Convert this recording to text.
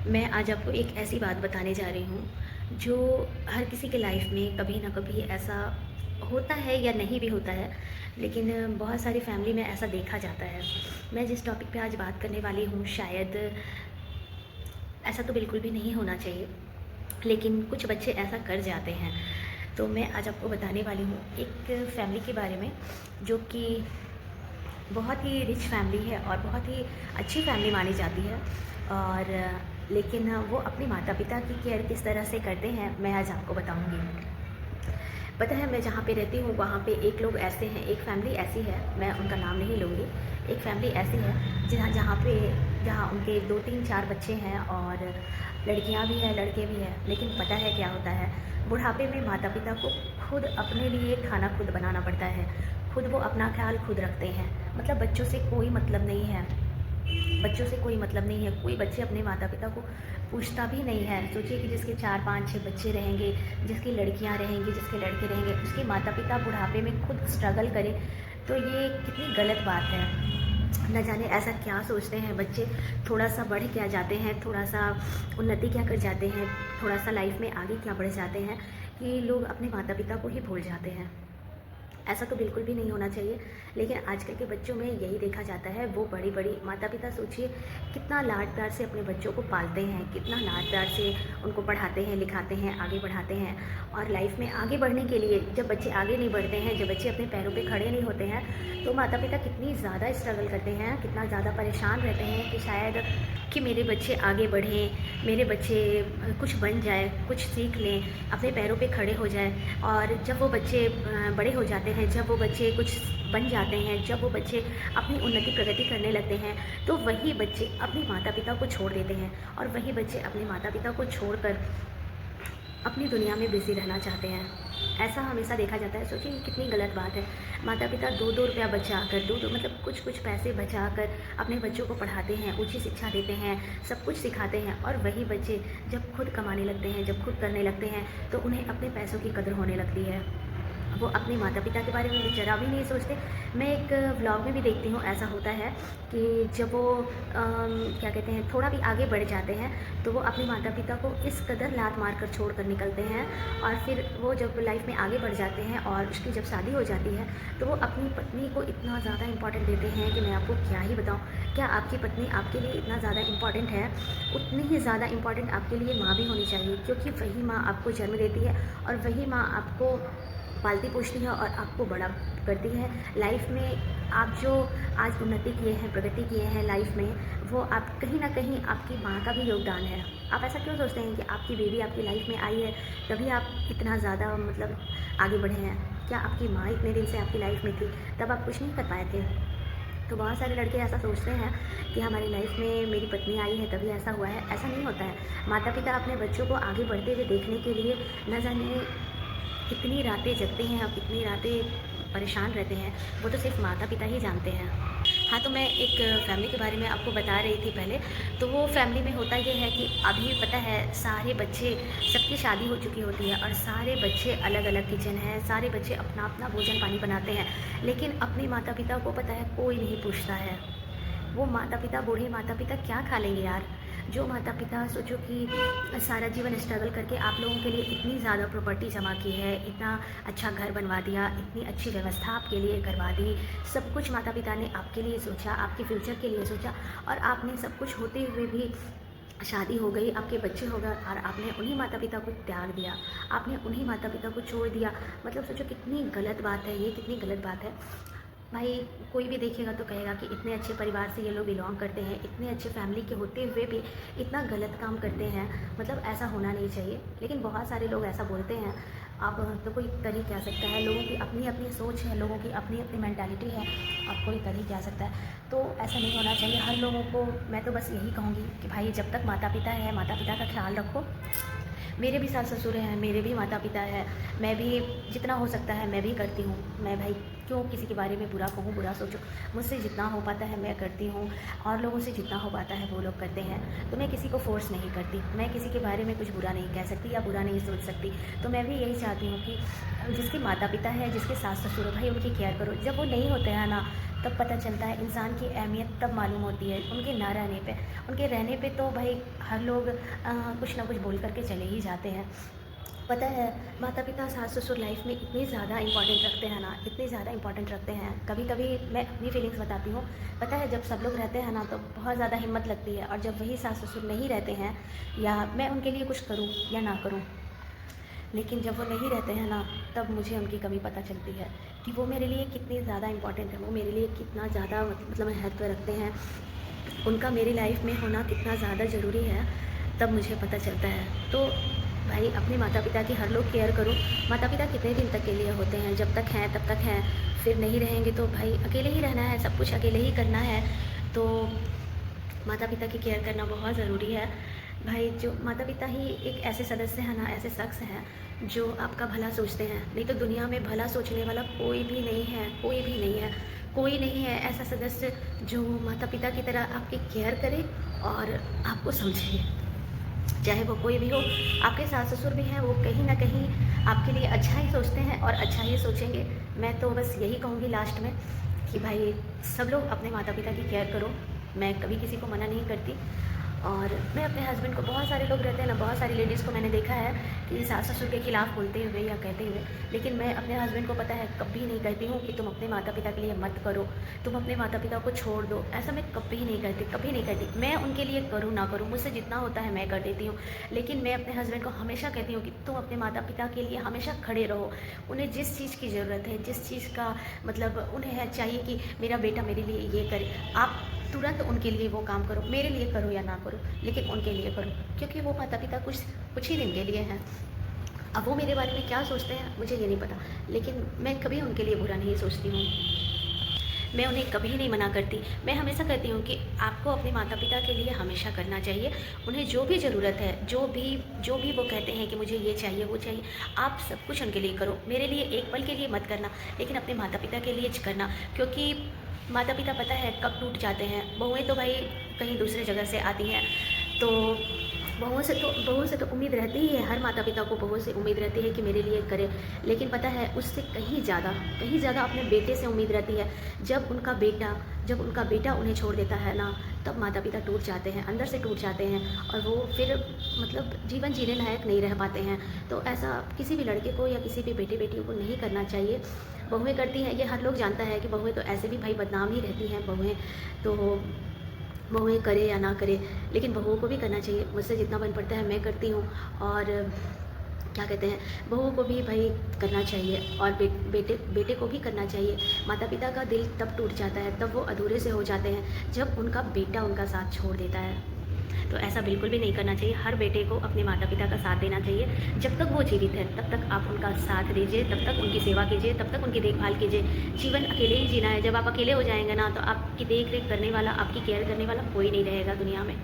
मैं आज आपको एक ऐसी बात बताने जा रही हूँ जो हर किसी के लाइफ में कभी ना कभी ऐसा होता है या नहीं भी होता है, लेकिन बहुत सारी फैमिली में ऐसा देखा जाता है। मैं जिस टॉपिक पे आज बात करने वाली हूँ शायद ऐसा तो बिल्कुल भी नहीं होना चाहिए, लेकिन कुछ बच्चे ऐसा कर जाते हैं। तो मैं आज आपको बताने वाली हूँ एक फैमिली के बारे में जो कि बहुत ही रिच फैमिली है और बहुत ही अच्छी फैमिली मानी जाती है। और लेकिन वो अपने माता पिता की केयर किस तरह से करते हैं मैं आज आपको बताऊंगी। पता है, मैं जहाँ पे रहती हूँ वहाँ पे एक लोग ऐसे हैं, एक फैमिली ऐसी है, मैं उनका नाम नहीं लूँगी। एक फैमिली ऐसी है जहाँ उनके 2 3 4 बच्चे हैं और लड़कियाँ भी हैं लड़के भी हैं। लेकिन पता है क्या होता है, बुढ़ापे में माता पिता को खुद अपने लिए खाना खुद बनाना पड़ता है, खुद वो अपना ख्याल खुद रखते हैं। मतलब बच्चों से कोई मतलब नहीं है, बच्चों से कोई मतलब नहीं है। कोई बच्चे अपने माता पिता को पूछता भी नहीं है। सोचिए कि जिसके 4 5 6 बच्चे रहेंगे, जिसकी लड़कियां रहेंगी, जिसके लड़के रहेंगे, उसके माता पिता बुढ़ापे में खुद स्ट्रगल करें, तो ये कितनी गलत बात है। न जाने ऐसा क्या सोचते हैं बच्चे, थोड़ा सा बढ़ क्या जाते हैं, थोड़ा सा उन्नति क्या कर जाते हैं, थोड़ा सा लाइफ में आगे क्या बढ़ जाते हैं कि लोग अपने माता पिता को ही भूल जाते हैं। ऐसा तो बिल्कुल भी नहीं होना चाहिए, लेकिन आजकल के बच्चों में यही देखा जाता है। वो बड़ी बड़ी माता पिता, सोचिए कितना लाड प्यार से अपने बच्चों को पालते हैं, कितना लाड प्यार से उनको पढ़ाते हैं, लिखाते हैं, आगे बढ़ाते हैं। और लाइफ में आगे बढ़ने के लिए जब बच्चे आगे नहीं बढ़ते हैं, जब बच्चे अपने पैरों पे खड़े नहीं होते हैं, तो माता पिता कितनी ज़्यादा स्ट्रगल करते हैं, कितना ज़्यादा परेशान रहते हैं कि शायद कि मेरे बच्चे आगे बढ़ें, मेरे बच्चे कुछ बन जाए, कुछ सीख लें, अपने पैरों पे खड़े हो जाए। और जब वो बच्चे बड़े हो जाते हैं, जब वो बच्चे कुछ बन जाते हैं, जब वो बच्चे अपनी उन्नति प्रगति करने लगते हैं, तो वही बच्चे अपने माता पिता को छोड़ देते हैं और वही बच्चे अपने माता पिता को छोड़कर अपनी दुनिया में बिज़ी रहना चाहते हैं। ऐसा हमेशा देखा जाता है। सोचिए कितनी गलत बात है। माता पिता 2 2 रुपया बचा कर, दो मतलब कुछ पैसे बचा कर अपने बच्चों को पढ़ाते हैं, ऊँची शिक्षा देते हैं, सब कुछ सिखाते हैं। और वही बच्चे जब खुद कमाने लगते हैं, जब खुद करने लगते हैं, तो उन्हें अपने पैसों की कदर होने लगती है। वो अपने माता पिता के बारे में ज़रा भी नहीं सोचते। मैं एक व्लॉग में भी देखती हूँ, ऐसा होता है कि जब वो क्या कहते हैं, थोड़ा भी आगे बढ़ जाते हैं, तो वो अपने माता पिता को इस कदर लात मार कर छोड़ कर निकलते हैं। और फिर वो जब लाइफ में आगे बढ़ जाते हैं और उसकी जब शादी हो जाती है, तो वो अपनी पत्नी को इतना ज़्यादा इम्पोर्टेंट देते हैं कि मैं आपको क्या ही बताऊँ। क्या आपकी पत्नी आपके लिए इतना ज़्यादा इम्पॉर्टेंट है, उतनी ही ज़्यादा इम्पॉर्टेंट आपके लिए माँ भी होनी चाहिए, क्योंकि वही माँ आपको जन्म देती है और वही माँ आपको पालती पोषती है और आपको बड़ा करती है। लाइफ में आप जो आज उन्नति किए हैं, प्रगति किए हैं लाइफ में, वो आप कहीं ना कहीं आपकी माँ का भी योगदान है। आप ऐसा क्यों सोचते हैं कि आपकी बेबी आपकी लाइफ में आई है तभी आप इतना ज़्यादा मतलब आगे बढ़े हैं? क्या आपकी माँ इतने दिन से आपकी लाइफ में थी तब आप कुछ नहीं कर पाए थे? तो बहुत सारे लड़के ऐसा सोचते हैं कि हमारी लाइफ में मेरी पत्नी आई है तभी ऐसा हुआ है। ऐसा नहीं होता है। माता पिता अपने बच्चों को आगे बढ़ते हुए देखने के लिए न जाने कितनी रातें जगते हैं और कितनी रातें परेशान रहते हैं, वो तो सिर्फ माता पिता ही जानते हैं। हाँ, तो मैं एक फैमिली के बारे में आपको बता रही थी पहले। तो वो फैमिली में होता ये है कि अभी पता है सारे बच्चे, सबकी शादी हो चुकी होती है और सारे बच्चे अलग अलग किचन है, सारे बच्चे अपना अपना भोजन पानी बनाते हैं, लेकिन अपने माता पिता को पता है कोई नहीं पूछता है। वो माता पिता, बूढ़े माता पिता क्या खा लेंगे यार? जो माता पिता सोचो कि सारा जीवन स्ट्रगल करके आप लोगों के लिए इतनी ज़्यादा प्रॉपर्टी जमा की है, इतना अच्छा घर बनवा दिया, इतनी अच्छी व्यवस्था आपके लिए करवा दी, सब कुछ माता पिता ने आपके लिए सोचा, आपके फ्यूचर के लिए सोचा, और आपने सब कुछ होते हुए भी शादी हो गई, आपके बच्चे हो गए और आपने उन्हीं माता पिता को त्याग दिया, आपने उन्हीं माता पिता को छोड़ दिया। मतलब सोचो कितनी गलत बात है ये, कितनी गलत बात है भाई। कोई भी देखेगा तो कहेगा कि इतने अच्छे परिवार से ये लोग बिलोंग करते हैं, इतने अच्छे फैमिली के होते हुए भी इतना गलत काम करते हैं, मतलब ऐसा होना नहीं चाहिए। लेकिन बहुत सारे लोग ऐसा बोलते हैं। अब तो कोई कर ही क्या सकता है, लोगों की अपनी अपनी सोच है, लोगों की अपनी अपनी मैंटालिटी है, अब कोई कर ही क्या सकता है। तो ऐसा नहीं होना चाहिए। हर लोगों को मैं तो बस यही कहूँगी कि भाई जब तक माता पिता है, माता पिता का ख्याल रखो। मेरे भी सास ससुर हैं, मेरे भी माता पिता हैं, मैं भी जितना हो सकता है मैं भी करती हूँ। मैं भाई क्यों किसी के बारे में बुरा कहूँ, बुरा सोचूँ। मुझसे जितना हो पाता है मैं करती हूँ, और लोगों से जितना हो पाता है वो लोग करते हैं। तो मैं किसी को फ़ोर्स नहीं करती, मैं किसी के बारे में कुछ बुरा नहीं कह सकती या बुरा नहीं सोच सकती। तो मैं भी यही चाहती हूँ कि जिसके माता-पिता हैं, जिसके सास-ससुर हैं, भाई उनकी केयर करो। जब वो नहीं होते हैं ना, तब पता चलता है इंसान की अहमियत, तब मालूम होती है उनके ना रहने पे। उनके रहने पे तो भाई हर लोग कुछ ना कुछ बोल कर के चले ही जाते हैं। पता है, माता-पिता, सास-ससुर लाइफ में इतनी ज़्यादा इम्पोर्टेंट रखते हैं ना, इतनी ज़्यादा इम्पोर्टेंट रखते हैं। कभी-कभी मैं अपनी फीलिंग्स बताती हूँ। पता है, जब सब लोग रहते हैं ना, तो बहुत ज़्यादा हिम्मत लगती है, और जब वही सास-ससुर नहीं रहते हैं, या मैं उनके लिए कुछ करूँ या ना करूँ, लेकिन जब वो नहीं रहते हैं ना, तब मुझे उनकी कमी पता चलती है कि वो मेरे लिए कितनी ज़्यादा इम्पोर्टेंट है, वो मेरे लिए कितना ज़्यादा मतलब महत्व रखते हैं। उनका मेरी लाइफ में होना कितना ज़्यादा ज़रूरी है, तब मुझे पता चलता है। तो भाई अपने माता-पिता की हर लोग केयर करो। माता-पिता कितने दिन तक के लिए होते हैं, जब तक हैं तब तक हैं, फिर नहीं रहेंगे तो भाई अकेले ही रहना है, सब कुछ अकेले ही करना है। तो माता-पिता की केयर करना बहुत ज़रूरी है। भाई जो माता-पिता ही एक ऐसे सदस्य हैं ना, ऐसे शख्स हैं जो आपका भला सोचते हैं। नहीं तो दुनिया में भला सोचने वाला कोई भी नहीं है, कोई भी नहीं है। कोई नहीं है ऐसा सदस्य जो माता-पिता की तरह आपकी केयर करे और आपको समझे। चाहे वो कोई भी हो, आपके सास-ससुर भी हैं, वो कहीं न कहीं आपके लिए अच्छा ही सोचते हैं और अच्छा ही सोचेंगे। मैं तो बस यही कहूँगी लास्ट में कि भाई सब लोग अपने माता-पिता की केयर करो। मैं कभी किसी को मना नहीं करती, और मैं अपने हस्बैंड को, बहुत सारे लोग रहते हैं ना, बहुत सारी लेडीज़ को मैंने देखा है कि सास-ससुर के खिलाफ़ बोलते हुए या कहते हुए, लेकिन मैं अपने हस्बैंड को पता है कभी नहीं कहती हूँ कि तुम अपने माता-पिता के लिए मत करो, तुम अपने माता-पिता को छोड़ दो। ऐसा मैं कभी नहीं करती, कभी नहीं करती। मैं उनके लिए करूँ ना करूँ, मुझसे जितना होता है मैं कर देती हूँ, लेकिन मैं अपने हस्बैंड को हमेशा कहती हूँ कि तुम अपने माता-पिता के लिए हमेशा खड़े रहो। उन्हें जिस चीज़ की ज़रूरत है, जिस चीज़ का मतलब उन्हें है चाहिए कि मेरा बेटा मेरे लिए ये करे, आप तुरंत उनके लिए वो काम करो। मेरे लिए करो या ना करो, लेकिन उनके लिए करो, क्योंकि वो माता-पिता कुछ कुछ ही दिन के लिए हैं। अब वो मेरे बारे में क्या सोचते हैं मुझे ये नहीं पता, लेकिन मैं कभी उनके लिए बुरा नहीं सोचती हूँ। मैं उन्हें कभी नहीं मना करती। मैं हमेशा कहती हूँ कि आपको अपने माता-पिता के लिए हमेशा करना चाहिए। उन्हें जो भी ज़रूरत है, जो भी वो कहते हैं कि मुझे ये चाहिए, वो चाहिए, आप सब कुछ उनके लिए करो। मेरे लिए एक पल के लिए मत करना, लेकिन अपने माता-पिता के लिए करना, क्योंकि माता-पिता पता है कब टूट जाते हैं। बहुएँ तो भाई कहीं दूसरे जगह से आती हैं, तो बहू से तो उम्मीद रहती ही है, हर माता-पिता को बहू से उम्मीद रहती है कि मेरे लिए करे। लेकिन पता है उससे कहीं ज़्यादा अपने बेटे से उम्मीद रहती है। जब उनका बेटा उन्हें छोड़ देता है ना, तब माता-पिता टूट जाते हैं, अंदर से टूट जाते हैं, और वो फिर मतलब जीवन जीने लायक नहीं रह पाते हैं। तो ऐसा किसी भी लड़के को या किसी भी बेटे-बेटियों को नहीं करना चाहिए। बहुएँ करती हैं, ये हर लोग जानता है कि बहुएँ तो ऐसे भी भाई बदनाम ही रहती हैं बहुएँ, तो बहुएँ करे या ना करे, लेकिन बहुओं को भी करना चाहिए। मुझसे जितना बन पड़ता है मैं करती हूँ, और क्या कहते हैं, बहुओं को भी भाई करना चाहिए, और बेटे को भी करना चाहिए। माता-पिता का दिल तब टूट जाता है, तब वो अधूरे से हो जाते हैं, जब उनका बेटा उनका साथ छोड़ देता है। तो ऐसा बिल्कुल भी नहीं करना चाहिए। हर बेटे को अपने माता-पिता का साथ देना चाहिए। जब तक वो जीवित है, तब तक आप उनका साथ दीजिए, तब तक उनकी सेवा कीजिए, तब तक उनकी देखभाल कीजिए। जीवन अकेले ही जीना है। जब आप अकेले हो जाएँगे ना, तो आपकी देख-रेख करने वाला, आपकी केयर करने वाला कोई नहीं रहेगा दुनिया में।